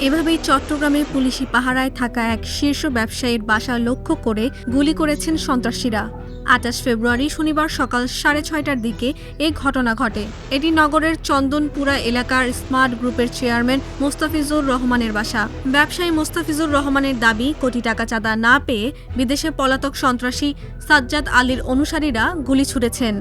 এভাবেই চট্টগ্রামে পুলিশি পাহারায় থাকা এক শীর্ষ ব্যবসায়ীর বাসা লক্ষ্য করে গুলি করেছেন সন্ত্রাসীরা। ২৮ ফেব্রুয়ারি শনিবার সকাল ৬:৩০টার দিকে এ ঘটনা ঘটে। এটি নগরের চন্দনপুরা এলাকার স্মার্ট গ্রুপের চেয়ারম্যান মোস্তাফিজুর রহমানের বাসা। ব্যবসায়ী মোস্তাফিজুর রহমানের দাবি, কোটি টাকা চাঁদা না পেয়ে বিদেশে পলাতক সন্ত্রাসী সাজ্জাদ আলীর অনুসারীরা গুলি ছুড়েছেন।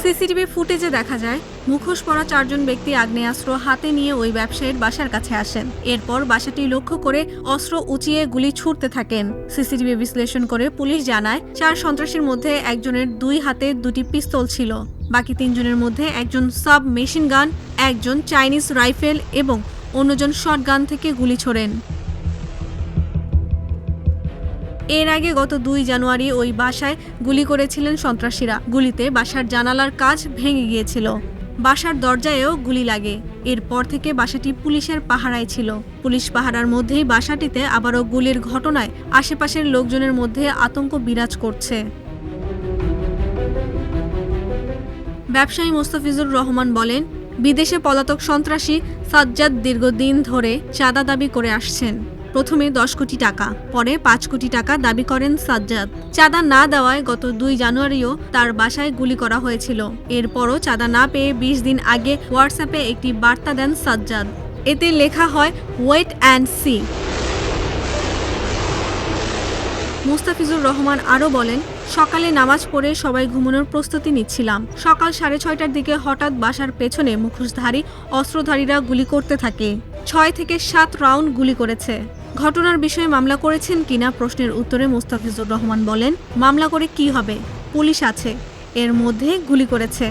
সিসিটিভি ফুটেজে দেখা যায়, মুখোশ পরা ৪ জন ব্যক্তি আগ্নেয়াস্ত্র হাতে নিয়ে ওই ব্যবসায়ীর বাসার কাছে আসেন। এরপর বাসাটি লক্ষ্য করে অস্ত্র উঁচিয়ে গুলি ছুড়তে থাকেন। সিসিটিভি বিশ্লেষণ করে পুলিশ জানায়, ৪ সন্ত্রাসীর মধ্যে একজনের ২ হাতে ২টি পিস্তল ছিল। বাকি ৩ জনের মধ্যে একজন সাব মেশিন গান, একজন চাইনিজ রাইফেল এবং অন্যজন শটগান থেকে গুলি ছোড়েন। এর আগে গত ২ জানুয়ারি ওই বাসায় গুলি করেছিলেন সন্ত্রাসীরা। গুলিতে বাসার জানালার কাচ ভেঙে গিয়েছিল। বাসার দরজায়ও গুলি লাগে। এরপর থেকে বাসাটি পুলিশের পাহারায় ছিল। পুলিশ পাহারার মধ্যেই বাসাটিতে আবারও গুলির ঘটনায় আশেপাশের লোকজনের মধ্যে আতঙ্ক বিরাজ করছে। ব্যবসায়ী মোস্তাফিজুর রহমান বলেন, বিদেশে পলাতক সন্ত্রাসী সাজ্জাদ দীর্ঘদিন ধরে চাঁদা দাবি করে আসছেন। প্রথমে ১০ কোটি টাকা, পরে ৫ কোটি টাকা দাবি করেন সাজ্জাদ। চাঁদা না দেওয়ায় গত ২ জানুয়ারিও তার বাসায় গুলি করা হয়েছিল। এরপরও চাঁদা না পেয়ে ২০ দিন আগে হোয়াটসঅ্যাপে একটি বার্তা দেন সাজ্জাদ। এতে লেখা হয়, wait and see. Mostafizur Rahman আরও বলেন, সকালে নামাজ পড়ে সবাই ঘুমানোর প্রস্তুতি নিচ্ছিলাম। সকাল ৬:৩০টার দিকে হঠাৎ বাসার পেছনে মুখোশধারী অস্ত্রধারীরা গুলি করতে থাকে। ৬ থেকে ৭ রাউন্ড গুলি করেছে। ঘটনার বিষয়ে মামলা করেছেন কিনা প্রশ্নের উত্তরে মোস্তাফিজুর রহমান বলেন, মামলা করে কি হবে, পুলিশ আছে, এর মধ্যে গুলি করেছে।